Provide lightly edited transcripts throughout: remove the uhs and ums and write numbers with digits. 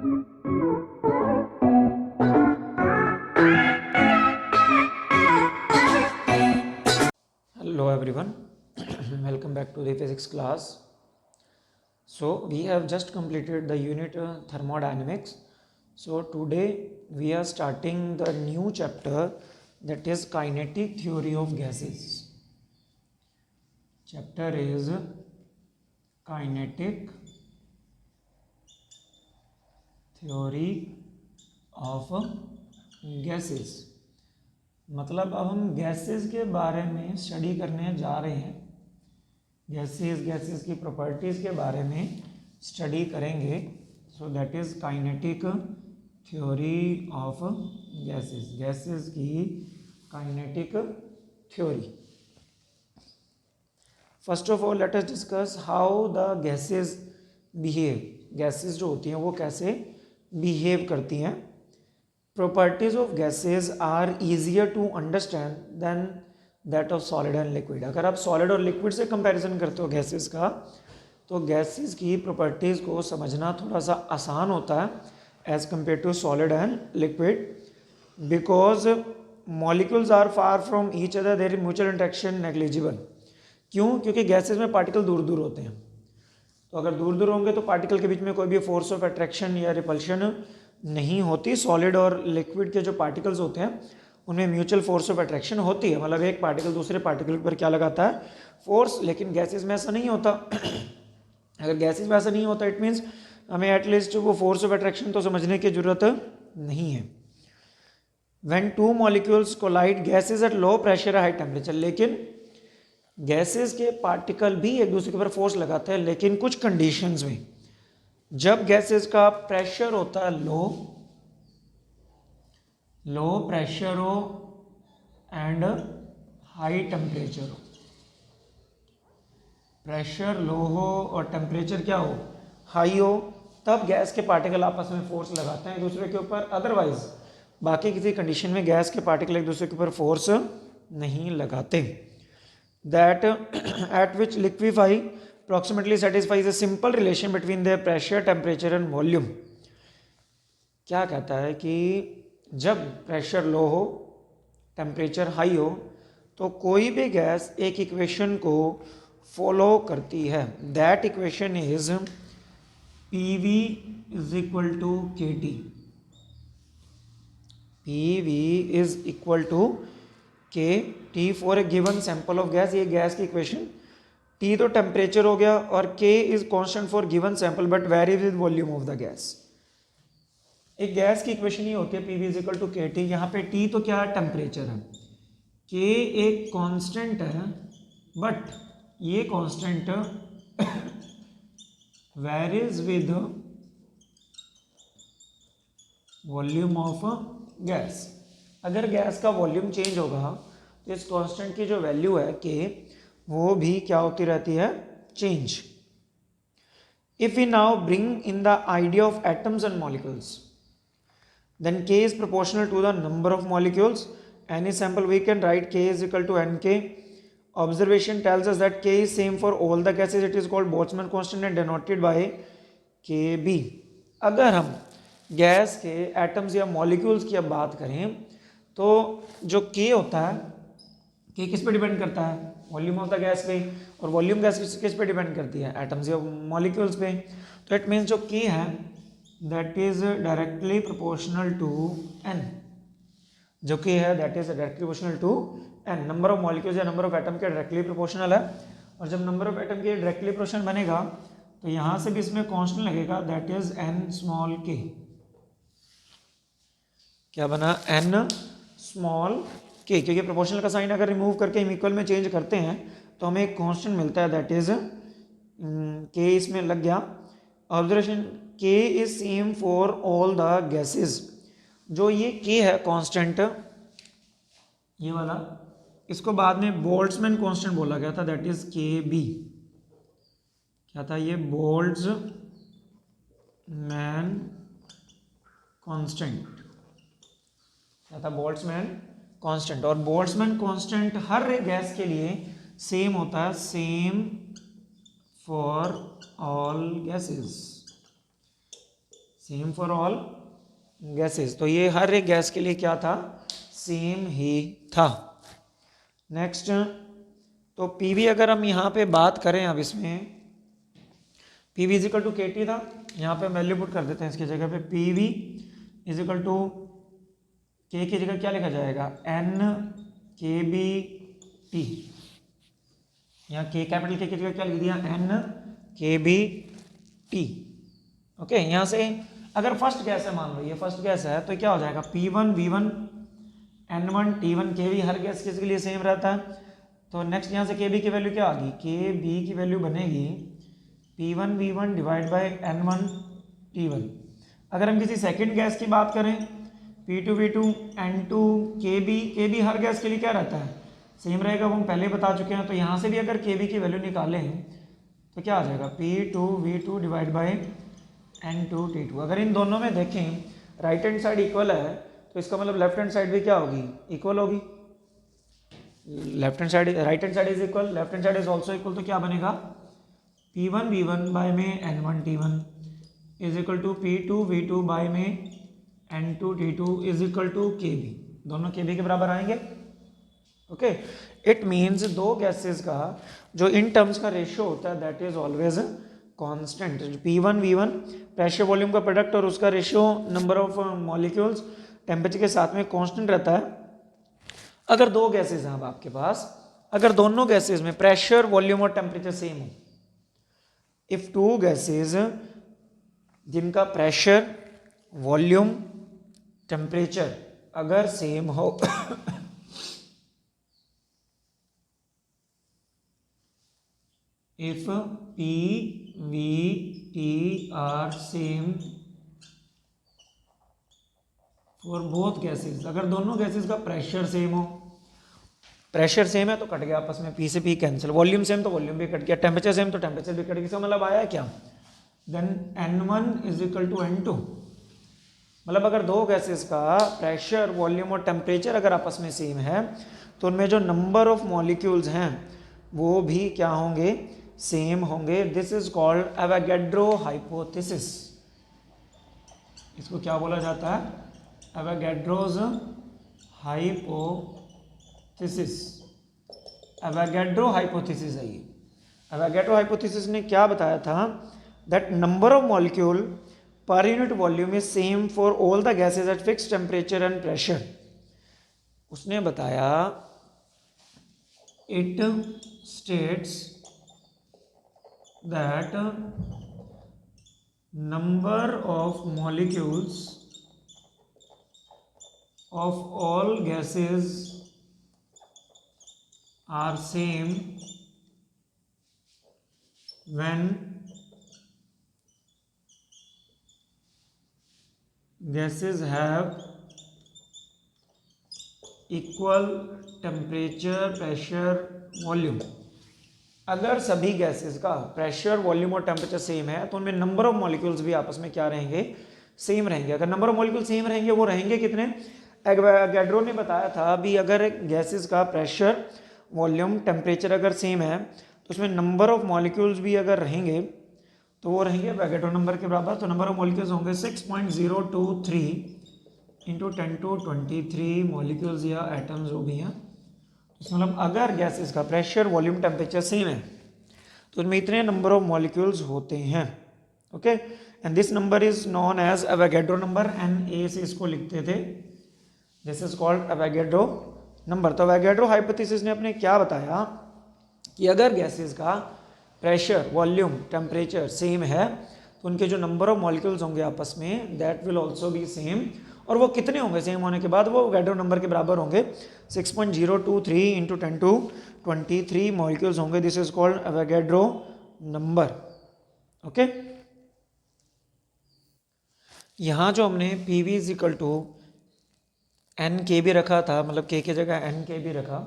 Hello everyone, welcome back to the physics class. So we have just completed the unit thermodynamics. So today we are starting the new chapter, that is kinetic theory of gases. Chapter is kinetic theory of gases. मतलब अब हम gases के बारे में study करने जा रहे हैं. गैसेस की प्रॉपर्टीज़ के बारे में स्टडी करेंगे. So that is kinetic theory of gases की kinetic theory. First of all let us discuss how the gases behave. Gases जो होती हैं वो कैसे बिहेव करती हैं. Properties of gases are easier to understand than that of solid and liquid. अगर आप सॉलिड और लिक्विड से कंपैरिजन करते हो गैसेस का, तो गैसेस की प्रॉपर्टीज़ को समझना थोड़ा सा आसान होता है as compare to solid and liquid, because molecules are far from each other, their mutual interaction negligible. क्यों? क्योंकि गैसेस में पार्टिकल दूर दूर होते हैं. तो अगर दूर दूर होंगे तो पार्टिकल के बीच में कोई भी फोर्स ऑफ अट्रैक्शन या रिपल्शन नहीं होती. सॉलिड और लिक्विड के जो पार्टिकल्स होते हैं उनमें म्यूचुअल फोर्स ऑफ अट्रैक्शन होती है. मतलब एक पार्टिकल दूसरे पार्टिकल पर क्या लगाता है? फोर्स. लेकिन गैसेस में ऐसा नहीं होता. अगर गैसेस में ऐसा नहीं होता इट मीन्स हमें एटलीस्ट वो फोर्स ऑफ अट्रैक्शन तो समझने की जरूरत नहीं है. When two molecules collide gases at low pressure high temperature. लेकिन गैसेस के पार्टिकल भी एक दूसरे के ऊपर फोर्स लगाते हैं, लेकिन कुछ कंडीशंस में. जब गैसेस का प्रेशर होता है लो प्रेशर हो एंड हाई टेम्परेचर हो. प्रेशर लो हो और टेम्परेचर क्या हो? हाई हो. तब गैस के पार्टिकल आपस में फोर्स लगाते हैं एक दूसरे के ऊपर. अदरवाइज बाकी किसी कंडीशन में गैस के पार्टिकल एक दूसरे के ऊपर फोर्स नहीं लगाते. That at which liquefy approximately satisfies a simple relation between their pressure, temperature and volume. क्या कहता है कि जब प्रेशर लो हो, टेम्परेचर हाई हो, तो कोई भी गैस एक इक्वेशन को फॉलो करती है. That equation is PV is equal to KT. PV is equal to KT for a given sample of gas. ये गैस की इक्वेशन. T तो टेम्परेचर हो गया और K is constant for given sample but varies with volume of the gas. एक gas की equation ही होती है PV is equal to KT. यहाँ पे T तो क्या है? टेम्परेचर है. K एक कांस्टेंट है बट ये constant varies with volume of gas. अगर गैस का वॉल्यूम चेंज होगा तो इस कांस्टेंट की जो वैल्यू है K, वो भी क्या होती रहती है? Change. If we now bring in the idea of atoms and molecules, then K is proportional to the number of molecules. Any sample we can write K is equal to NK. Observation tells us that K is same for all the gases. It is called Boltzmann constant and denoted by KB. अगर हम gas के atoms या molecules की अब बात करें तो जो K होता है, K किस पे डिपेंड करता है? वॉल्यूम ऑफ द गैस पे. और वॉल्यूम गैस किस पे डिपेंड करती है? एटम्स या मॉलिक्यूल्स पे. तो इट मीन्स जो K है that is directly proportional to N. जो K है that is directly proportional to N. Number of molecules या नंबर ऑफ एटम के डायरेक्टली प्रोपोर्शनल है. और जब नंबर ऑफ एटम के डायरेक्टली प्रोपोर्शनल बनेगा तो यहाँ से भी इसमें कांस्टेंट लगेगा, that is N small k. क्या बना? N small k. क्योंकि प्रोपोर्शनल का साइन अगर रिमूव करके हम इक्वल में चेंज करते हैं तो हमें एक कांस्टेंट मिलता है, दैट इज k. इसमें लग गया. Observation k is same for all the gases. जो ये k है कांस्टेंट, ये वाला, इसको बाद में बोल्ट्जमैन कांस्टेंट बोला गया था, दैट इज KB. क्या था ये? Boltzmann constant. क्या था? Boltzmann constant. और बोल्ट्जमैन कांस्टेंट हर गैस के लिए सेम होता है, same for all gases. Same for all gases. तो ये हर एक गैस के लिए क्या था, सेम ही था। नेक्स्ट, तो पीवी अगर हम यहाँ पे बात करें, अब इसमें पीवी इज इक्वल टू के टी था, यहाँ पे वैल्यू पुट कर देते हैं इसकी जगह पे, पीवी इज इक्वल टू के की जगह क्या लिखा जाएगा, एन के बी टी। यहाँ के कैपिटल के की जगह क्या लिख दिया, N K B T. Okay, यहाँ से अगर फर्स्ट गैस है, मान लो ये फर्स्ट गैस है, तो क्या हो जाएगा, P one V one N one T one K B, हर गैस के लिए सेम रहता है। तो नेक्स्ट यहाँ से के बी की वैल्यू क्या आ गई, के बी की वैल्यू बनेगी P one V one divide by N one T one. अगर हम किसी सेकेंड गैस की बात करें, P two V two N two K B हर गैस के लिए क्या रहता है, सेम रहेगा, वो हम पहले बता चुके हैं। तो यहाँ से भी अगर के बी की वैल्यू निकालें तो क्या आ जाएगा, P two V two divide by N two T two. अगर इन दोनों में देखें राइट हैंड साइड इक्वल है, तो इसका मतलब लेफ्ट हैंड साइड भी क्या होगी, इक्वल होगी। Left hand side, right hand side is equal, left hand side is also equal, तो क्या बनेगा, P one V one by में N one T one is equal to P two V two by में N two T two is equal to K B. दोनों K B के बराबर आएंगे। Okay, it means दो gases का जो in terms का रेशियो होता है that is always constant. P one V one pressure volume का प्रोडक्ट और उसका ratio number of molecules temperature के साथ में कांस्टेंट रहता है। अगर दो गैसेस हैं अब आपके पास, अगर दोनों गैसेस में प्रेशर वॉल्यूम और टेम्परेचर सेम हो, इफ टू गैसेस जिनका प्रेशर वॉल्यूम टेम्परेचर अगर सेम हो if P, V, T are same for both gases, अगर दोनों गैसेस का प्रेशर सेम हो, प्रेशर सेम है तो कट गया आपस में, P से P कैंसिल, वॉल्यूम सेम तो वॉल्यूम भी कट गया, टेम्परेचर सेम तो टेम्परेचर भी कट गया। इसका मतलब आया क्या, then N1 is equal to N2। मतलब अगर दो गैसेस का प्रेशर वॉल्यूम और टेम्परेचर अगर आपस में सेम है, तो उनमें जो नंबर ऑफ मॉलिक्यूल्स हैं वो भी क्या होंगे, सेम होंगे। This is called Avogadro hypothesis. इसको क्या बोला जाता है, एवोगैड्रोज हाइपोथेसिस। एवोगैड्रो हाइपोथेसिस है ये। एवोगैड्रो हाइपोथेसिस ने क्या बताया था, दैट नंबर ऑफ मॉलिक्यूल पर unit volume is same for all the gases at fixed temperature and pressure. उसने बताया it states that number of molecules of all gases are same when gases have equal temperature, pressure, volume. अगर सभी gases का pressure volume और temperature same है तो उनमें number of molecules भी आपस में क्या रहेंगे, सेम रहेंगे। अगर नंबर ऑफ मॉलिक्यूल सेम रहेंगे, वो रहेंगे कितने, एवोगैड्रो ने बताया था अभी अगर गैसेस का प्रेशर वॉल्यूम टेम्परेचर अगर सेम है तो उसमें नंबर ऑफ मॉलिक्यूल्स भी अगर रहेंगे तो वो रहेंगे एवोगैड्रो नंबर के बराबर। तो नंबर ऑफ मॉलिक्यूल्स होंगे 6.023 इंटू 10⁻23 मॉलिक्यूल्स या एटम्स जो भी हैं। मतलब अगर गैसेस का प्रेशर वॉल्यूम टेम्परेचर सेम है तो उनमें इतने नंबर ऑफ मॉलिक्यूल्स होते हैं। Okay, and this number is known as Avogadro number, Na से इसको लिखते थे, this is called Avogadro number. तो एवोगैड्रो हाइपोथेसिस ने अपने क्या बताया कि अगर गैसेस का प्रेशर वॉल्यूम टेम्परेचर सेम है तो उनके जो नंबर ऑफ मॉलिक्यूल्स होंगे आपस में that will also be same. और वो कितने होंगे सेम होने के बाद, वो एवोगैड्रो नंबर के बराबर होंगे 6.023 इंटू 10⁻23 मॉलिक्यूल्स होंगे। This is called Avogadro number. Okay, यहाँ जो हमने P V is equal to N K B रखा था, मतलब के की जगह एन के बी रखा।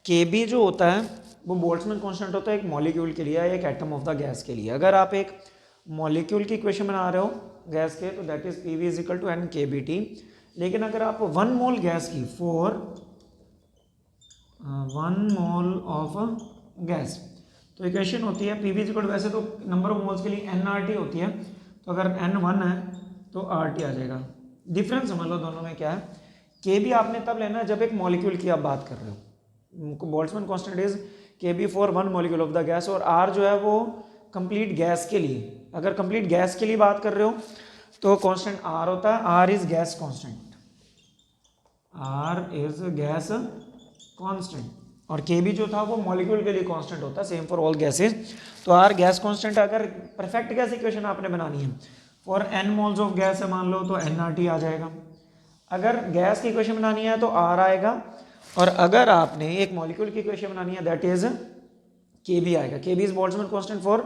के बी जो होता है वो बोल्ट्जमैन कांस्टेंट होता है एक मॉलिक्यूल के लिए या एक एटम ऑफ द गैस के लिए। अगर आप एक मॉलिक्यूल की इक्वेशन बना रहे हो गैस के तो that is P V is equal to N K B T. लेकिन अगर आप 1 मोल गैस की 1 मोल ऑफ गैस, तो इक्वेशन होती है P V is equal to, वैसे तो नंबर ऑफ मोल्स के लिए एन आर टी होती है, तो अगर एन 1 है तो RT आ जाएगा। डिफरेंस समझ लो दोनों में क्या है, के भी आपने तब लेना जब एक मॉलिक्यूल की आप बात कर रहे हो। Boltzmann constant is KB for one molecule of the gas, और R जो है वो कंप्लीट गैस के लिए, अगर कंप्लीट गैस के लिए बात कर रहे हो तो कांस्टेंट R होता है, R is gas constant, R is gas constant, और KB जो था वो मॉलिक्यूल के लिए कांस्टेंट होता है, सेम फॉर ऑल गैसेज। तो R गैस कांस्टेंट, अगर परफेक्ट गैस इक्वेशन आपने बनानी है for n moles of gas है मान लो तो nRT आ जाएगा। अगर गैस की इक्वेशन बनानी है तो R आएगा, और अगर आपने एक मॉलिक्यूल की इक्वेशन बनानी है दैट इज KB आएगा। KB is Boltzmann constant for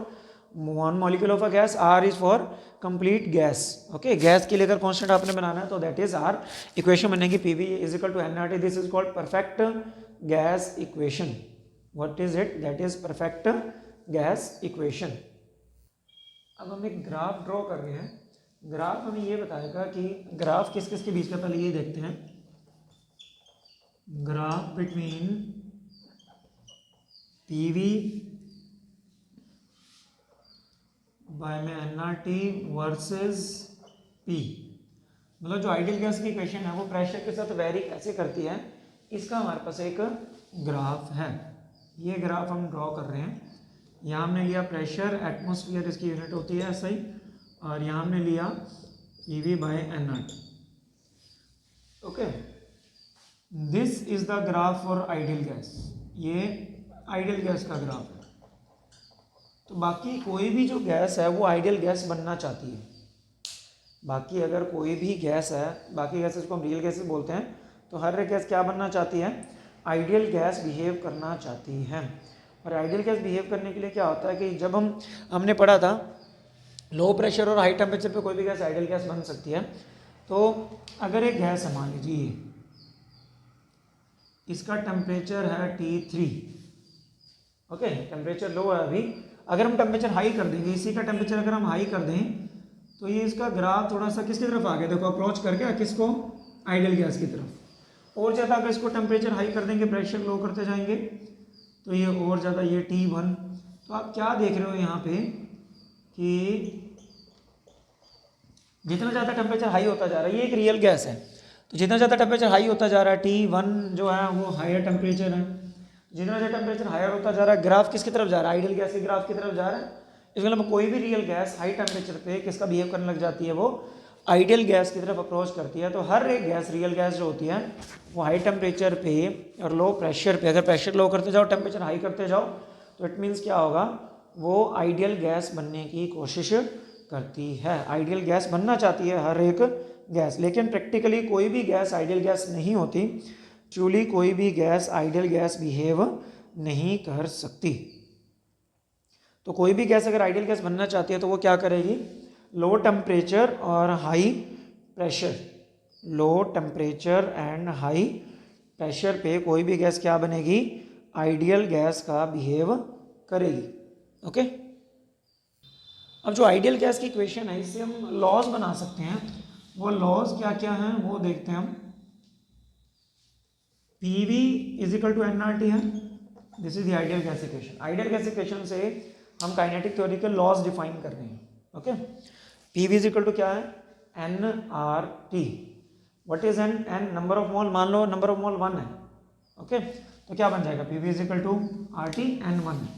one molecule of a gas, R is for complete gas. Okay, gas के लिए अगर कांस्टेंट आपने बनाना है तो दैट इज R। इक्वेशन बनेगी PV is equal to nRT, this is called perfect gas equation. What is it? That is perfect gas equation. अब हम एक ग्राफ ड्रॉ कर रहे हैं। ग्राफ हमें ये बताएगा कि ग्राफ किस किस के बीच का, पहले ये देखते हैं। ग्राफ बिटवीन PV बाय में nRT वर्सेस P, मतलब जो आइडियल गैस की इक्वेशन है वो प्रेशर के साथ वेरी कैसे करती है, इसका हमारे पास एक ग्राफ है। ये ग्राफ हम ड्रॉ कर रहे हैं। यहाँ हमने लिया प्रेशर, एटमॉस्फेयर इसकी यूनिट होती है SI, और यहाँ हमने लिया PV by nRT। Okay, this is the graph for ideal gas. ये आइडियल गैस का ग्राफ है। तो बाकी कोई भी जो गैस है वो आइडियल गैस बनना चाहती है। बाकी अगर कोई भी गैस है, बाकी गैसेस को हम रियल गैसेस बोलते हैं, तो हर एक गैस क्या बनना चाहती है? आइडियल गैस बिहेव करना चाहती है। और आइडियल गैस बिहेव करने के लिए क्या होता है कि जब हमने पढ़ा था लो प्रेशर और हाई टेम्परेचर पे कोई भी गैस आइडियल गैस बन सकती है। तो अगर एक गैस है, मान लीजिए इसका टेम्परेचर है T3, ओके, टेम्परेचर लो है अभी। अगर हम टेम्परेचर हाई कर देंगे, इसी का टेम्परेचर अगर हम हाई कर दें तो ये इसका ग्राफ थोड़ा सा किसकी तरफ आ गया, देखो अप्रोच करके किसको, आइडियल गैस की तरफ। और ज़्यादा अगर इसको टेम्परेचर हाई कर देंगे, प्रेशर लो करते जाएंगे तो ये और ज़्यादा, ये T1। तो आप क्या देख रहे हो यहाँ पे कि जितना ज़्यादा टेम्परेचर हाई होता जा रहा है, ये एक रियल गैस है, तो जितना ज़्यादा टेम्परेचर हाई होता जा रहा है, T1 जो है वो हायर टेम्परेचर है, जितना ज़्यादा टेम्परेचर हायर होता जा रहा है, ग्राफ किसकी तरफ जा रहा है? आइडियल गैस के ग्राफ की तरफ जा रहा है। इसका मतलब कोई भी रियल गैस हाई टेम्परेचर पे किसका बिहेव करने लग जाती है? वो आइडियल गैस की तरफ अप्रोच करती है। तो हर एक गैस, रियल गैस जो होती है वो हाई टेम्परेचर पे और लो प्रेशर पे, अगर प्रेशर लो करते जाओ, टेम्परेचर हाई करते जाओ, तो इट मीन्स क्या होगा, वो आइडियल गैस बनने की कोशिश करती है। आइडियल गैस बनना चाहती है हर एक गैस, लेकिन प्रैक्टिकली कोई भी गैस आइडियल गैस नहीं होती। ट्रूली कोई भी गैस आइडियल गैस बिहेव नहीं कर सकती। तो कोई भी गैस अगर आइडियल गैस बनना चाहती है तो वो क्या करेगी? लो टेम्परेचर और high pressure, low temperature and high pressure पे कोई भी गैस क्या बनेगी? आइडियल गैस का बिहेव करेगी। ओके, अब जो आइडियल गैस की इक्वेशन है, इससे हम लॉज बना सकते हैं। वो लॉज क्या क्या हैं वो देखते हैं हम। PV is equal to nRT है, this is the ideal gas equation. Ideal gas equation से हम काइनेटिक थ्योरी के लॉज डिफाइन कर रहे हैं। Okay, PV is equal to क्या है? nRT। What is n number of mole, मान लो नंबर ऑफ मोल 1 है। ओके, तो क्या बन जाएगा? PV is equal to RT, n1 है।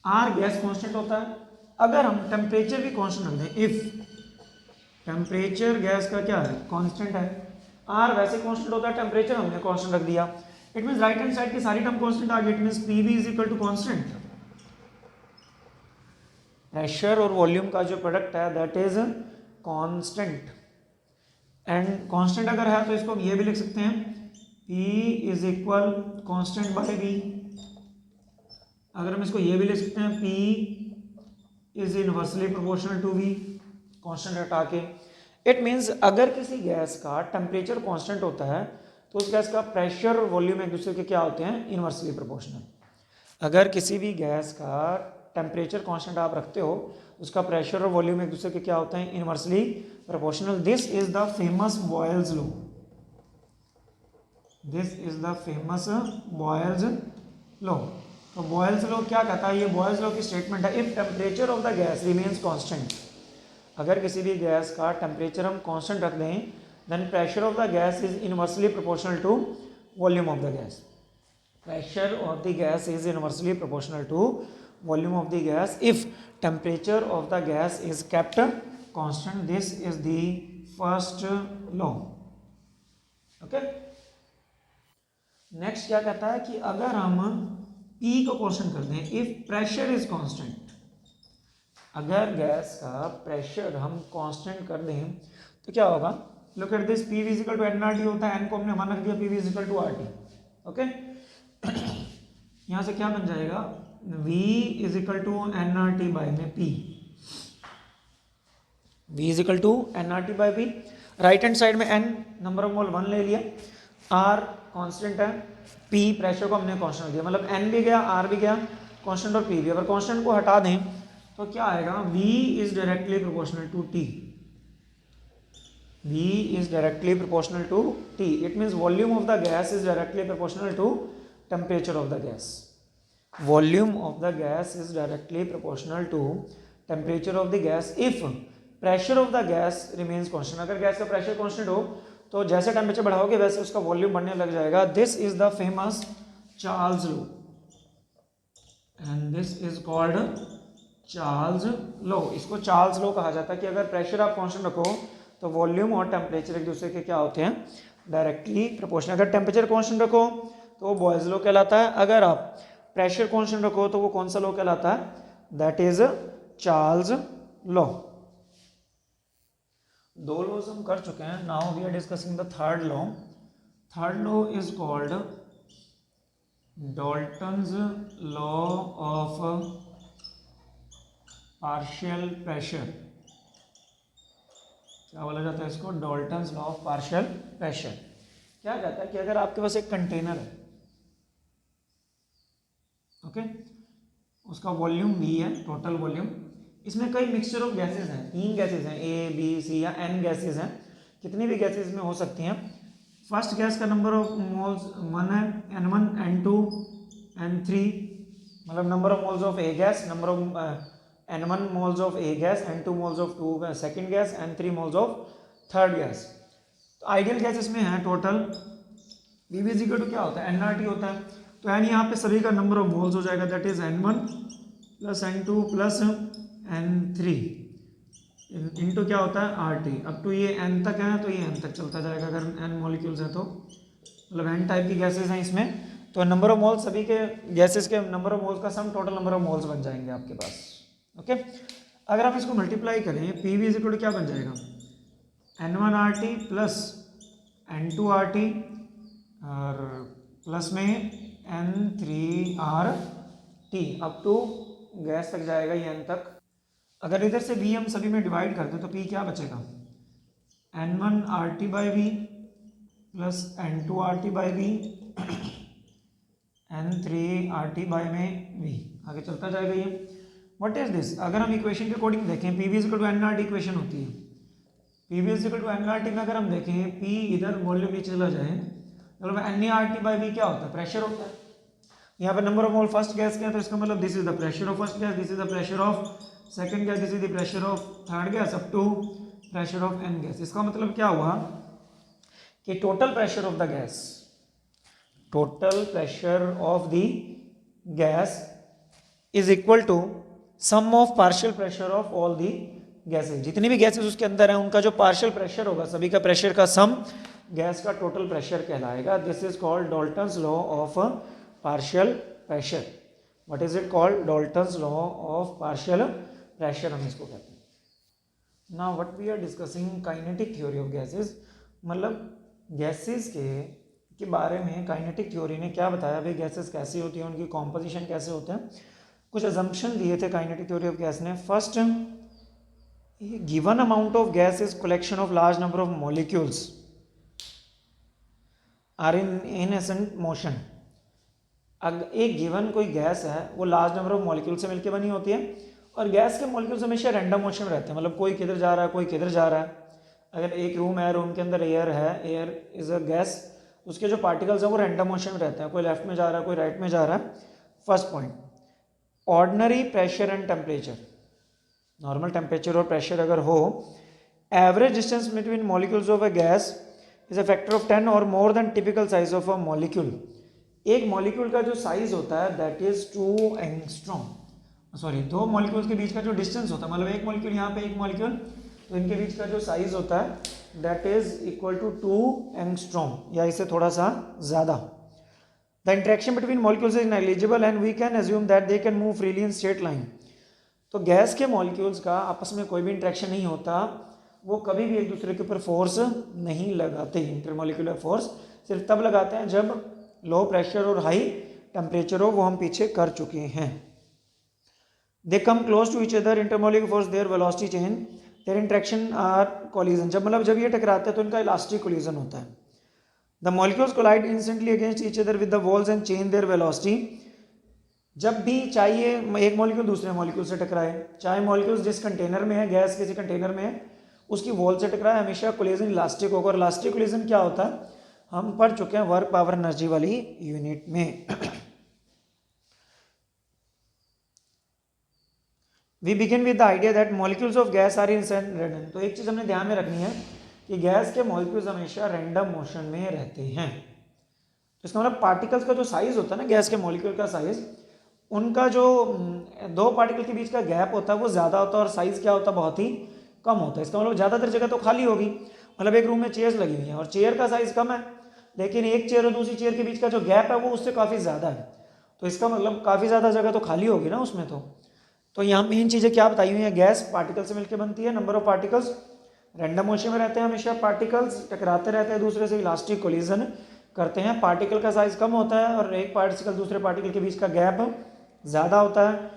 R गैस कांस्टेंट होता है। अगर हम टेम्परेचर भी कांस्टेंट रख दें, इफ टेम्परेचर गैस का क्या है? कांस्टेंट है। R वैसे कांस्टेंट होता है, टेम्परेचर हमने कांस्टेंट रख दिया, it means right hand side की सारी टर्म कांस्टेंट आ गई। It means PV is equal to constant. Pressure और वॉल्यूम का जो प्रोडक्ट है that is constant, and constant अगर है तो इसको हम ये भी लिख सकते हैं, P is equal constant by V। अगर हम इसको ये भी लिख सकते हैं, P is inversely proportional to V, constant हटा के। इट मीन्स अगर किसी गैस का टेम्परेचर कांस्टेंट होता है तो उस गैस का प्रेशर और वॉल्यूम एक दूसरे के क्या होते हैं? Inversely proportional. अगर किसी भी गैस का टेम्परेचर कांस्टेंट आप रखते हो, उसका प्रेशर और वॉल्यूम एक दूसरे के क्या होते हैं? Inversely proportional. This is the famous Boyle's law. This is the famous Boyle's law. तो बॉयल्स लॉ क्या कहता है? ये बॉयल्स लॉ की स्टेटमेंट है, if temperature of the gas remains constant. अगर किसी भी गैस का टेम्परेचर हम कांस्टेंट रख दें then pressure of the gas is inversely proportional to volume of the gas. Pressure of the gas is inversely proportional to volume of the gas if temperature of the gas is kept constant. This is the first law. Okay. Next क्या कहता है कि अगर हम P को question कर दें if pressure is constant, अगर गैस का प्रेशर हम कांस्टेंट कर दें तो क्या होगा. Look at this, P is equal to nRT होता है, n को हमने 1 रख दिया, P is equal to RT. Okay, यहां से क्या बन जाएगा, V is equal to nRT by में P. V is equal to nRT by P. Right hand side में n नंबर ऑफ मोल 1 ले लिया, R कांस्टेंट है, P प्रेशर को हमने कांस्टेंट दिया, मतलब n भी गया, R भी गया कांस्टेंट और P भी. अगर कांस्टेंट को हटा दें तो क्या आएगा, V is directly proportional to T. V is directly proportional to T. It means volume of the gas is directly proportional to temperature of the gas. Volume of the gas is directly proportional to temperature of the gas if pressure of the gas remains constant. अगर gas का pressure constant हो तो जैसे temperature बढ़ाओगे वैसे उसका volume बढ़ने लग जाएगा. This is the famous Charles law and this is called Charles law. इसको चार्ल्स लॉ कहा जाता है कि अगर प्रेशर आप कांस्टेंट रखो तो वॉल्यूम और टेम्परेचर एक दूसरे के क्या होते हैं, डायरेक्टली प्रोपोर्शनल. अगर टेम्परेचर कांस्टेंट रखो तो वो बॉयल्स लॉ कहलाता है, अगर आप प्रेशर कांस्टेंट रखो तो वो कौन सा लॉ कहलाता है, दैट इज चार्ल्स लॉ. दो लॉज हम कर चुके हैं. Now we are discussing the third law. Third law is called Dalton's law of partial pressure. क्या बोला जाता है इसको, Dalton's law of partial pressure. क्या कहता है कि अगर आपके पास एक कंटेनर है, ओके, उसका वॉल्यूम V है, टोटल वॉल्यूम, इसमें कई मिक्सचर ऑफ गैसेस हैं, 3 गैसेस हैं, A, B, C या N गैसेस हैं, कितनी भी गैसेस में हो सकती हैं. फर्स्ट गैस का नंबर ऑफ मोल्स 1 है, N1, N2, N3, मतलब number of moles of A gas, number of N1 moles of A gas, N2 moles of second gas, N3 moles of third gas. तो ideal gas इसमें है total V is equal to क्या होता है, nRT होता है. तो यानी यहाँ पे सभी का नंबर ऑफ मोल्स हो जाएगा, that is N1 plus N2 plus N3 into क्या होता है RT. अब तो ये N तक है तो ये N तक चलता जाएगा अगर N मॉलिक्यूल्स हैं तो, मतलब N टाइप की गैसेज हैं इसमें. तो नंबर ऑफ मोल्स सभी के गैसेज के नंबर ऑफ मोल्स का sum total number of moles बन जाएंगे आपके पास. ओके, अगर आप इसको मल्टीप्लाई करें पी वी इक्वल टू क्या बन जाएगा, N1RT प्लस N2RT और प्लस में N3RT अप टू गैस तक जाएगा ये N तक. अगर इधर से V हम सभी में डिवाइड कर दें तो P क्या बचेगा, N1RT by V plus N2RT by V N3RT by में V, आगे चलता जाएगा ये. व्हाट इज दिस, अगर हम इक्वेशन के अकॉर्डिंग देखें P V equal to nRT equation होती है. P V equal to nRT में अगर हम देखें P इधर वॉल्यूम नीचे चला जाए मतलब nRT बाई V क्या होता है, प्रेशर होता है. यहाँ पे number of mole first gas क्या है तो इसका मतलब this is the pressure of first gas, this is the pressure of second gas, this is the pressure of third gas up to pressure of n gas. इसका मतलब क्या हुआ कि total pressure of the gas, total pressure of the gas is equal to sum of partial pressure of all the gases. जितनी भी gases उसके अंदर है उनका जो पार्शियल प्रेशर होगा सभी का प्रेशर का सम गैस का टोटल प्रेशर कहलाएगा. This is called Dalton's law of partial pressure. What is it called, Dalton's law of partial pressure हम इसको कहते हैं. Now what we are discussing kinetic theory of gases, मतलब gases के बारे में काइनेटिक थ्योरी ने क्या बताया, भाई गैसेज कैसी होती हैं, उनकी कॉम्पोजिशन कैसे होते हैं. कुछ अजम्पशन दिए थे काइनेटिक थ्योरी ऑफ गैस ने. First, given amount of gas is collection of large number of molecules are in incessant motion. अगर एक गिवन कोई गैस है वो लार्ज नंबर ऑफ मॉलिक्यूल से मिलकर बनी होती है और गैस के मॉलिक्यूल्स हमेशा रैंडम मोशन में रहते हैं, मतलब कोई किधर जा रहा है कोई किधर जा रहा है. अगर एक रूम है, रूम के अंदर एयर है, एयर इज अ गैस, उसके जो पार्टिकल्स हैं वो रैंडम मोशन में रहते हैं, कोई लेफ्ट में जा रहा है कोई राइट में जा रहा है. First point, ordinary pressure and temperature. Normal temperature और प्रेशर अगर हो, average distance between molecules of a gas is a factor of 10 और more than typical size of a molecule. एक मॉलिक्यूल का जो साइज होता है that is 2 angstrom, sorry 2 molecules के बीच का जो डिस्टेंस होता है, मतलब एक मॉलिक्यूल यहाँ पे एक मॉलिक्यूल, तो इनके बीच का जो साइज होता है that is equal to 2 angstrom या इससे थोड़ा सा ज़्यादा। The interaction between molecules is negligible and we can assume that they can move freely in straight line. तो गैस के मॉलिक्यूल्स का आपस में कोई भी इंटरेक्शन नहीं होता, वो कभी भी एक दूसरे के ऊपर फोर्स नहीं लगाते। इंटरमॉलिक्यूलर फोर्स सिर्फ तब लगाते हैं जब लो प्रेशर और हाई टेम्परेचर हो, वो हम पीछे कर चुके हैं। They come close to each other, intermolecular force their velocity change, their interaction or collision. जब ये टकराते हैं तो इनका इलास्टिक कोलिजन होता है। The molecules collide instantly against each other with the walls and change their velocity. जब भी चाहिए एक मॉलिक्यूल दूसरे मॉलिक्यूल से टकराए, चाहे मॉलिक्यूल्स जिस कंटेनर में है, गैस किसी कंटेनर में है, उसकी वॉल से टकराए, हमेशा कोलिजन इलास्टिक होगा। और इलास्टिक कोलिजन क्या होता है, हम पढ़ चुके हैं वर्क पावर एनर्जी वाली यूनिट में। We begin with the idea that molecules of gas are in random. तो एक चीज़ हमने ध्यान में रखनी है कि गैस के मॉलिक्यूल्स हमेशा रैंडम मोशन में रहते हैं। तो इसका मतलब पार्टिकल्स का जो साइज होता है ना, गैस के मॉलिक्यूल का साइज, उनका जो 2 पार्टिकल के बीच का गैप होता है वो ज़्यादा होता है और साइज़ क्या होता है, बहुत ही कम होता है। इसका मतलब ज़्यादातर जगह तो खाली होगी, मतलब एक रूम में चेयर्स लगी हुई हैं और चेयर का साइज़ कम है, लेकिन एक चेयर और दूसरी चेयर के बीच का जो गैप है वो उससे काफ़ी ज़्यादा है। तो इसका मतलब काफ़ी ज़्यादा जगह तो खाली होगी ना उसमें। तो यहाँ मेन चीज़ें क्या बताई हुई हैं, गैस पार्टिकल से मिलकर बनती है, number of particles random motion में रहते हैं, हमेशा पार्टिकल्स टकराते रहते हैं दूसरे से, इलास्टिक कोलिजन करते हैं, पार्टिकल का साइज कम होता है और एक पार्टिकल दूसरे पार्टिकल के बीच का गैप ज़्यादा होता है।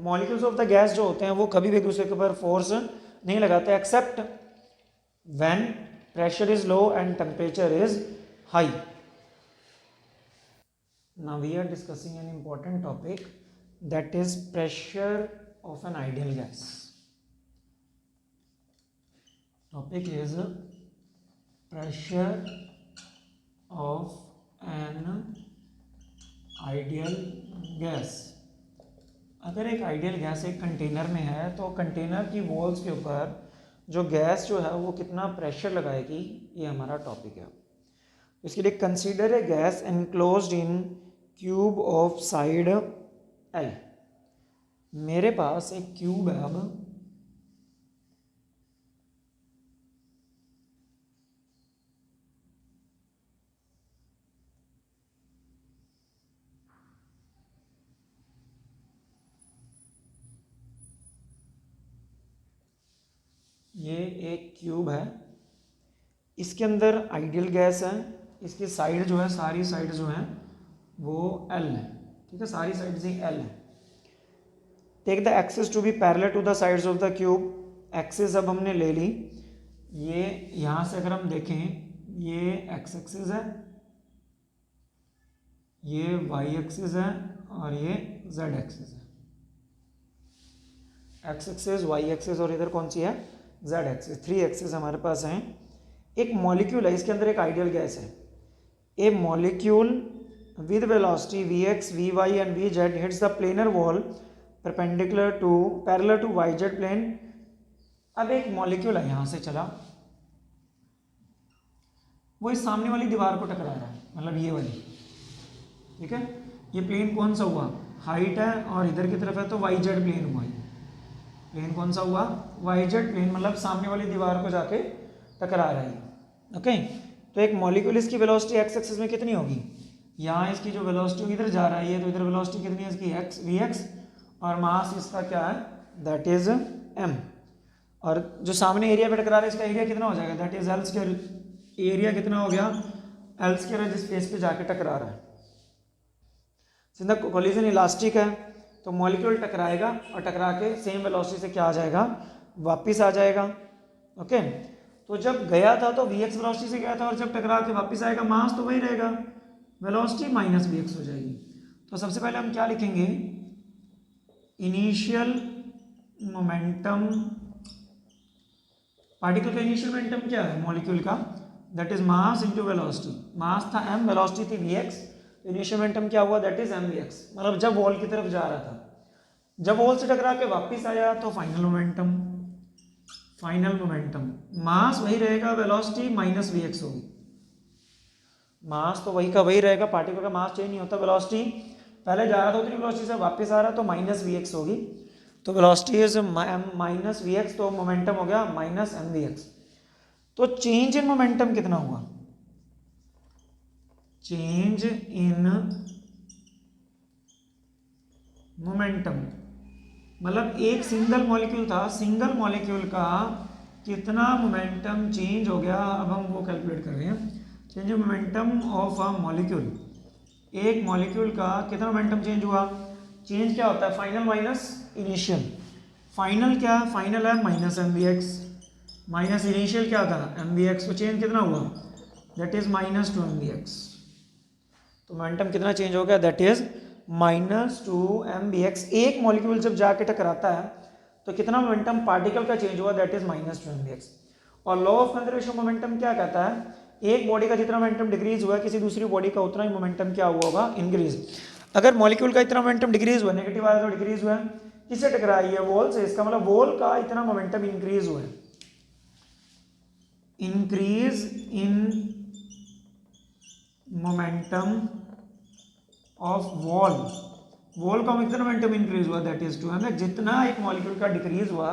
मॉलिक्यूल्स ऑफ द गैस जो होते हैं वो कभी भी एक दूसरे के ऊपर फोर्स नहीं लगाते except when pressure is low and temperature is high. Now we are discussing an important topic that is pressure of an ideal gas. Topic is pressure of an ideal gas. अगर एक ideal gas एक container में है तो container की walls के ऊपर जो गैस जो है वो कितना प्रेशर लगाएगी, ये हमारा टॉपिक है। इसके लिए consider a gas enclosed in cube of side L. मेरे पास एक क्यूब है, अब ये एक क्यूब है, इसके अंदर आइडियल गैस है, इसकी साइड जो है, सारी साइड जो है वो एल है, ठीक है, सारी साइड से एल है। Take the axis to be parallel to the sides of the cube. Axis अब हमने ले ली, ये यहाँ से अगर हम देखें ये एक्स एक्सिस है, ये वाई एक्सिस है और ये जेड एक्सिस है। एक्स एक्सिस, वाई एक्सिस और इधर कौन सी है, जेड एक्सिस। 3 एक्सिस हमारे पास हैं। एक मॉलिक्यूल है, इसके अंदर एक आइडियल गैस है। A molecule with velocity vx, vy and vz hits the planar wall parallel to yz प्लेन। अब एक मॉलिक्यूल है, यहाँ से चला, वो इस सामने वाली दीवार को टकरा रहा है, मतलब ये वाली, ठीक है। ये प्लेन कौन सा हुआ, हाइट है, और इधर की तरफ है तो yz प्लेन हुआ। प्लेन कौन सा हुआ, yz प्लेन, मतलब सामने वाली दीवार को जाके टकरा रहा है, ओके। तो एक मॉलिक्यूल, इसकी वेलोसिटी एक्स एक्सिस में कितनी होगी, यहाँ इसकी जो वेलोसिटी इधर जा रहा है ये, तो इधर वेलोसिटी कितनी है इसकी, एक्स vx, और मास इसका क्या है, दैट इज m। और जो सामने एरिया पे टकरा रहा है इसका एरिया कितना हो जाएगा, that is L square. Area कितना हो गया, एल स्क्वायर है, जिस स्पेस पे जाके टकरा रहा है। सिंस द कोलिजन इलास्टिक है तो मॉलिक्यूल टकराएगा और टकरा के सेम वेलोसिटी से क्या आ जाएगा, वापस आ जाएगा, ओके। तो जब गया था तो vx वेलोसिटी से गया था, और जब टकरा के वापस आएगा मास तो वही रहेगा, वेलोसिटी माइनस vx हो जाएगी। तो सबसे पहले हम क्या लिखेंगे, इनिशियल मोमेंटम, पार्टिकल का इनिशियल मोमेंटम क्या है मॉलिक्यूल का, that is mass into velocity. Mass था m, वेलोसिटी थी vx, तो इनिशियल मोमेंटम क्या हुआ, दैट इज mvx, मतलब जब वॉल की तरफ जा रहा था। जब वॉल से टकरा के वापस आया तो फाइनल मोमेंटम मास वही रहेगा, वेलोसिटी माइनस वी एक्स होगी। मास तो वही का वही रहेगा, पार्टिकल का मास चेंज नहीं होता। वेलोसिटी पहले जा रहा था उतनी वेलोसिटी से वापस आ रहा तो माइनस वी एक्स होगी। तो velocity is minus V X, तो मोमेंटम हो गया माइनस एम वी एक्स। तो चेंज इन मोमेंटम कितना हुआ? चेंज इन मोमेंटम मतलब एक सिंगल मॉलिक्यूल था, सिंगल मॉलिक्यूल का कितना मोमेंटम चेंज हो गया, अब हम वो कैलकुलेट कर रहे हैं। Change in momentum of a molecule, एक मॉलिक्यूल का कितना मोमेंटम चेंज हुआ। चेंज क्या होता है? Final minus initial. फाइनल क्या? फाइनल है minus M V X, minus initial क्या था? M V X. तो चेंज कितना हुआ? That is minus two M V X. तो मोमेंटम कितना चेंज हो गया? That is minus two M V X. एक मॉलिक्यूल जब जाके टकराता है तो कितना मोमेंटम पार्टिकल का चेंज हुआ? That is minus two M V X. और law of conservation of momentum क्या कहता है? एक बॉडी का जितना मोमेंटम डिक्रीज हुआ किसी दूसरी बॉडी का उतना ही मोमेंटम क्या हुआ होगा? इंक्रीज। अगर मॉलिक्यूल का इतना मोमेंटम डिक्रीज हुआ, नेगेटिव आया तो डिक्रीज हुआ है, किससे टकराई है? वॉल से। इसका मतलब वॉल का इतना मोमेंटम इंक्रीज हुआ है। Increase in momentum of wall, wall का कितना मोमेंटम इंक्रीज हुआ? That is two M X. जितना एक मॉलिक्यूल का डिक्रीज हुआ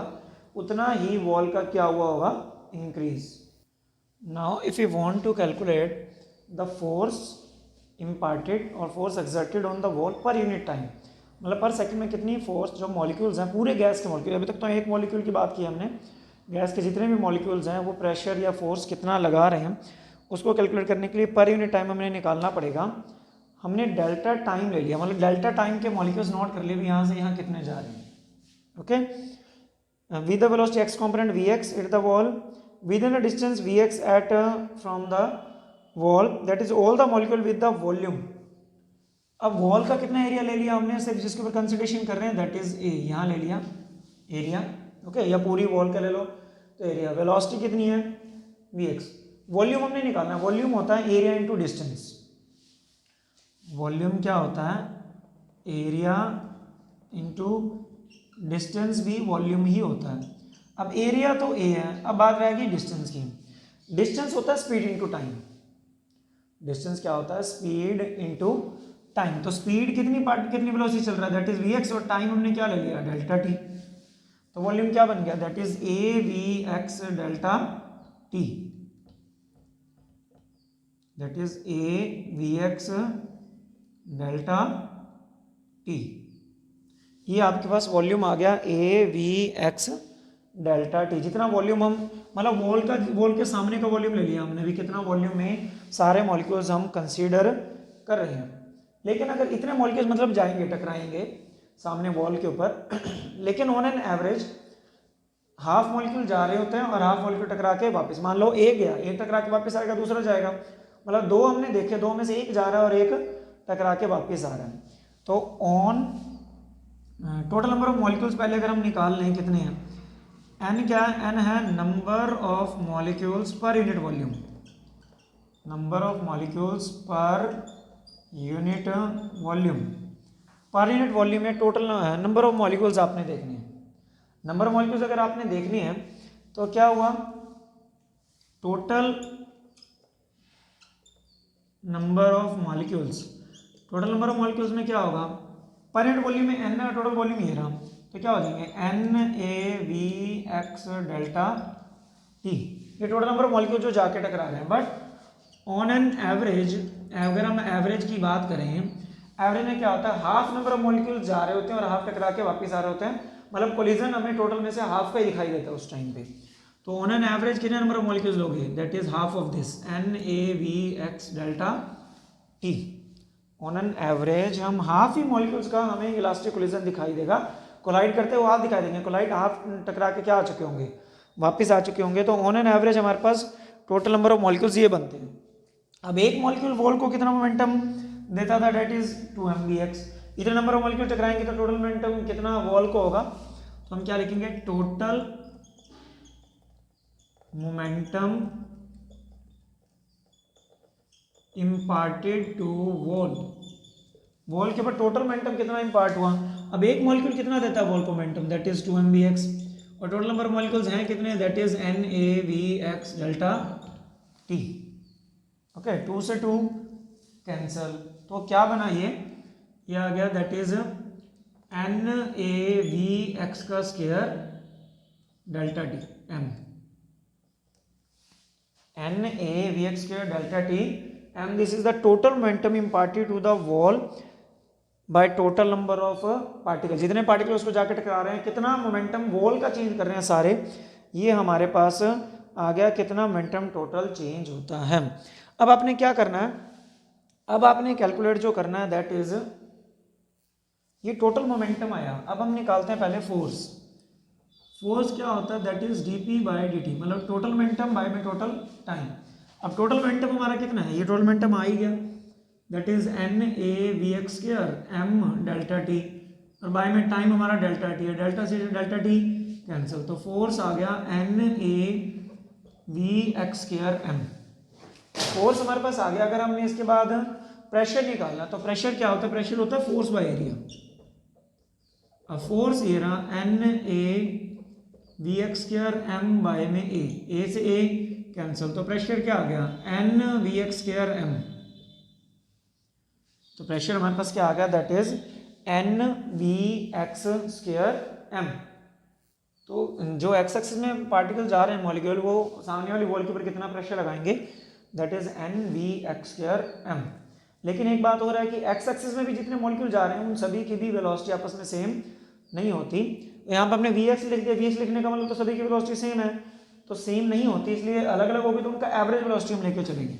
उतना ही वॉल का क्या हुआ होगा? Increase. Now if you want to calculate the force imparted और force exerted on the wall per unit time, मतलब पर सेकंड में कितनी फोर्स जो मॉलिक्यूल्स हैं, पूरे गैस के मॉलिक्यूल, अभी तक तो एक मॉलिक्यूल की बात की हमने, गैस के जितने भी मॉलिक्यूल्स हैं वो प्रेशर या फोर्स कितना लगा रहे हैं उसको कैलकुलेट करने के लिए पर यूनिट टाइम हमें निकालना पड़ेगा। हमने डेल्टा टाइम ले लिया, मतलब डेल्टा टाइम के मॉलिक्यूल्स नोट कर लिए भी यहाँ से यहाँ कितने जा रहे हैं। Okay, with the velocity X component V X at the wall within the distance V X at from the wall, that is all the molecule with the volume. अब वॉल का कितना एरिया ले लिया हमने, सिर्फ जिसके ऊपर consideration कर रहे हैं, दैट इज ए, यहाँ ले लिया एरिया। ओके, या पूरी वॉल का ले लो तो एरिया। वेलोसिटी कितनी है? We x. वॉल्यूम हमने निकालना है, वॉल्यूम होता है एरिया इंटू डिस्टेंस। वॉल्यूम क्या होता है? एरिया इंटू डिस्टेंस भी वॉल्यूम ही होता है। अब एरिया तो ए है, अब बात रहेगी डिस्टेंस की। डिस्टेंस होता है स्पीड इंटू टाइम। डिस्टेंस क्या होता है? Speed into time. तो स्पीड कितनी वेलोसिटी चल रहा है? That is V X. और टाइम हमने क्या ले लिया? Delta T. तो वॉल्यूम क्या बन गया? That is a V X delta T. That is a V X delta T. ये आपके पास वॉल्यूम आ गया ए वी एक्स डेल्टा टी। जितना वॉल्यूम हम, मतलब वॉल के सामने का वॉल्यूम ले लिया हमने भी, कितना वॉल्यूम में सारे मॉलिक्यूल्स हम कंसीडर कर रहे हैं। लेकिन अगर इतने मॉलिक्यूल्स मतलब जाएंगे, टकराएंगे सामने वॉल के ऊपर लेकिन on an average half molecule जा रहे होते हैं और हाफ मॉलिक्यूल टकरा के वापस, मान लो एक गया, एक टकरा के वापस आएगा, दूसरा जाएगा, मतलब दो हमने देखे, दो में से एक जा रहा है और एक टकरा के वापस आ रहा है। तो on total number of molecules पहले अगर हम निकाल लें कितने हैं, एन क्या है? एन है नंबर ऑफ मॉलिक्यूल्स पर unit volume. Number of molecules पर यूनिट वॉल्यूम। पर यूनिट वॉल्यूम में टोटल नंबर ऑफ मॉलिक्यूल्स आपने देखनी है। नंबर ऑफ मॉलिक्यूल्स अगर आपने देखनी है तो क्या हुआ? Total number of molecules, total number of molecules में क्या होगा? पर यूनिट वॉल्यूम में एन है, टोटल वॉल्यूम ये रहा, तो क्या हो जाएंगे? N A V X delta T. ये टोटल नंबर ऑफ मॉलिक्यूल जो जाके टकरा रहे हैं। बट ऑन एन एवरेज, अगर हम एवरेज की बात करें, एवरेज में क्या होता है? हाफ नंबर ऑफ मॉलिक्यूल जा रहे होते हैं और हाफ टकरा के वापस आ रहे होते हैं, मतलब कोलिजन हमें टोटल में से हाफ का ही दिखाई देता है उस टाइम पे। तो ऑन एन एवरेज कितने नंबर ऑफ मॉलिक्यूल्स लोगे? That is half of this, N A V X delta T. On an average हम हाफ ही मॉलिक्यूल्स का हमें इलास्टिक कोलिजन दिखाई देगा। कोलाइड करते हुए हाफ दिखाई देंगे, कोलाइड हाफ टकरा के क्या आ चुके होंगे? वापस आ चुके होंगे। तो ऑन एन एवरेज हमारे पास टोटल नंबर ऑफ मॉलिक्यूल्स ये बनते हैं। अब एक मॉलिक्यूल वॉल को कितना मोमेंटम देता था? That is 2mvx। इतने नंबर ऑफ मॉलिक्यूल टकराएंगे तो टोटल मोमेंटम कितना वॉल को होगा? तो हम क्या लिखेंगे? Total momentum imparted to wall. Wall के ऊपर टोटल मोमेंटम कितना इम्पार्ट हुआ? अब एक मॉलिक्यूल कितना देता है wall momentum, that is 2mvx, और टोटल नंबर ऑफ मॉलिक्यूल्स हैं कितने, that is NaVx delta T। Okay, 2 से 2 कैंसल, तो क्या बना ये आ गया दैट इज NaVx का square delta T m, NaVx square delta T m, this is the total momentum imparted to the wall by total number of particle, जितने particle उसको जाकर टकरा रहे हैं, कितना मोमेंटम वॉल का चेंज कर रहे हैं सारे, ये हमारे पास आ गया कितना मोमेंटम टोटल चेंज होता है। अब आपने क्या करना है, अब आपने कैलकुलेट जो करना है दैट इज ये टोटल मोमेंटम आया, अब हम निकालते हैं पहले फोर्स। फोर्स क्या होता है, दैट इज dp/dt, मतलब टोटल मोमेंटम बाय में टोटल टाइम। अब टोटल मोमेंटम हमारा कितना है, ये टोटल मोमेंटम आ ही गया, that is NaVx square m delta T, और बाय में टाइम हमारा डेल्टा T है, डेल्टा से डेल्टा T कैंसिल, तो फोर्स आ गया NaVx स्क्वायर m। फोर्स हमारे पास आ गया। अगर हमने इसके बाद प्रेशर निकालना, तो प्रेशर क्या होता है, प्रेशर होता है फोर्स बाय एरिया। अब फोर्स ये रहा NaVx स्क्वायर m बाय में a से a कैंसिल, तो प्रेशर क्या आ गया NaVx स्क्वायर m, तो प्रेशर हमारे पास क्या आ गया, that is NaVx square m। तो जो एक्स एक्सिस में पार्टिकल जा रहे हैं मॉलिक्यूल, वो सामने वाली वॉल के ऊपर कितना प्रेशर लगाएंगे, that is NaVx square m। लेकिन एक बात हो रहा है कि एक्स एक्सिस में भी जितने मॉलिक्यूल जा रहे हैं उन सभी की भी वेलोसिटी आपस में सेम नहीं होती। यहाँ पर हमने Vx लिख दिया, Vx लिखने का मतलब तो सभी की वेलोसिटी सेम है, तो सेम नहीं होती, इसलिए अलग अलग होगी, तो उनका एवरेज वेलोसिटी हम लेके चलेंगे।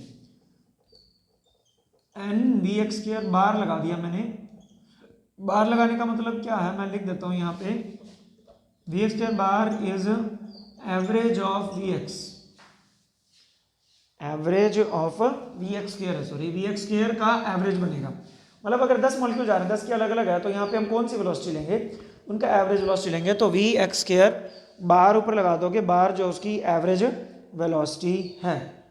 NaVx स्क्वायर बार लगा दिया मैंने, बार लगाने का मतलब क्या है, मैं लिख देता हूँ यहाँ पे, Vx square bar is average of Vx, average of Vx square है, सॉरी Vx स्क्वायर का एवरेज बनेगा। मतलब अगर 10 मॉलिक्यूल जा रहे हैं, 10 के अलग अलग है, तो यहाँ पे हम कौन सी वेलोसिटी लेंगे, उनका एवरेज वेलोसिटी लेंगे, तो Vx स्क्वायर बार ऊपर लगा दोगे, बार जो उसकी एवरेज वेलोसिटी है।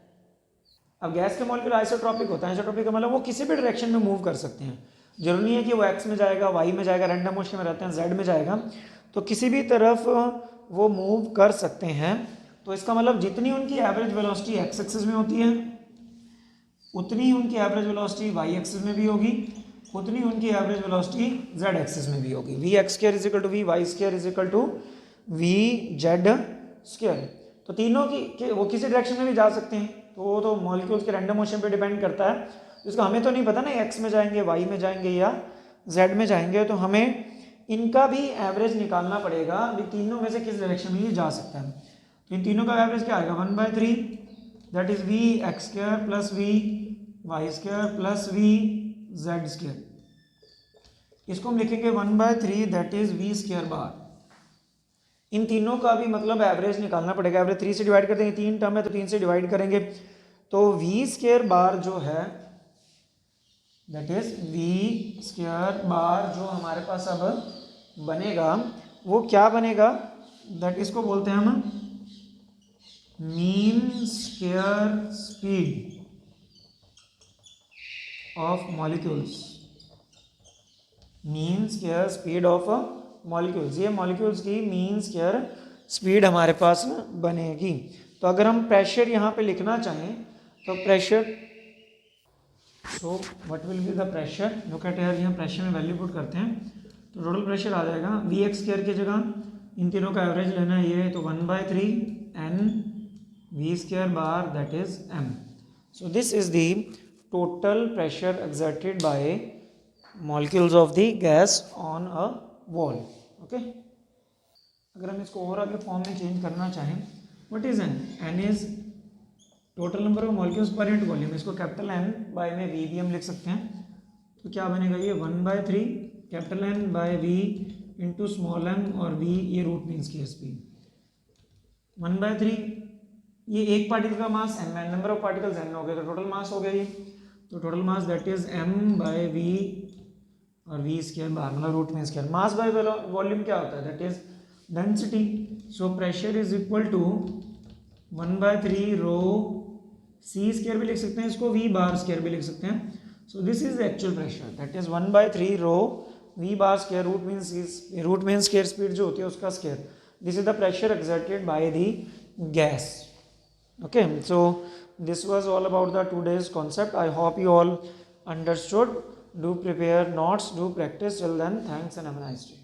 अब गैस के मॉलिक्यूल आइसोट्रॉपिक होता है, आइसोट्रॉपिक का मतलब वो किसी भी डायरेक्शन में मूव कर सकते हैं, जरूरी नहीं है कि वो एक्स में जाएगा, वाई में जाएगा, रैंडम मोशन में रहते हैं, जेड में जाएगा, तो किसी भी तरफ वो मूव कर सकते हैं। तो इसका मतलब जितनी उनकी एवरेज वेलोसिटी एक्स एक्सिस में होती है, उतनी ही उनकी एवरेज वेलोसिटी वाई एक्सिस में भी होगी, उतनी उनकी एवरेज वेलोसिटी जेड एक्सिस में भी होगी। V X square is equal to V Y square is equal to V Z square. तो तीनों की वो किसी डायरेक्शन में भी जा सकते हैं, तो वो तो मॉलिक्यूल्स के रैंडम मोशन पे डिपेंड करता है, तो इसका हमें तो नहीं पता ना एक्स में जाएंगे, वाई में जाएंगे या जेड में जाएंगे, तो हमें इनका भी एवरेज निकालना पड़ेगा, अभी तीनों में से किस डायरेक्शन में ये जा सकता है। तो इन तीनों का एवरेज क्या आएगा, 1/3, that is V X square plus V Y square plus V Z square. इसको हम लिखेंगे 1/3, that is V square bar. इन तीनों का भी मतलब एवरेज निकालना पड़ेगा, एवरेज 3 से डिवाइड कर देंगे, 3 टर्म है तो 3 से डिवाइड करेंगे, तो वी स्क्वायर बार जो है that is V square bar जो हमारे पास अब बनेगा वो क्या बनेगा, दैट इसको बोलते हैं हम mean square speed of molecules, mean square speed of molecules, ये मॉलिक्यूल्स की मीन स्क्वायर स्पीड हमारे पास बनेगी। तो अगर हम प्रेशर यहाँ पे लिखना चाहें तो pressure, so what will be the pressure, look at here, यहाँ प्रेशर में वैल्यू पुट करते हैं, तो टोटल प्रेशर आ जाएगा वी एक्स स्क्वायर की जगह इन तीनों का एवरेज लेना है ये, तो 1/3 n V square bar that is m। So this is the total pressure exerted by molecules of the gas on a wall। Okay, अगर हम इसको और आगे फॉर्म में चेंज करना चाहें, what is n, n is total number of molecules पर unit volume, इसको कैपिटल N बाय में V भी हम लिख सकते हैं, तो क्या बनेगा ये 1/3 capital N by V into small m और V ये रूट मीन्स की स्पीड 1/3, ये एक पार्टिकल का मास m है, नंबर ऑफ पार्टिकल्स n हो गए, तो टोटल मास हो गया ये, तो total mass that is m बाय V और वी स्क्वायर बार मतलब root mean square. Mass by volume क्या होता है, that is density, so pressure is equal to 1/3 rho C square भी लिख सकते हैं इसको, वी बार स्क्वायर भी लिख सकते हैं, so this is actual pressure that is 1/3 rho v bar square root means square speed जो होती है उसका square. This is the pressure exerted by the gas. Okay, so this was all about the today's concept. I hope you all understood. Do prepare notes, do practice. Till then, thanks and have a nice day.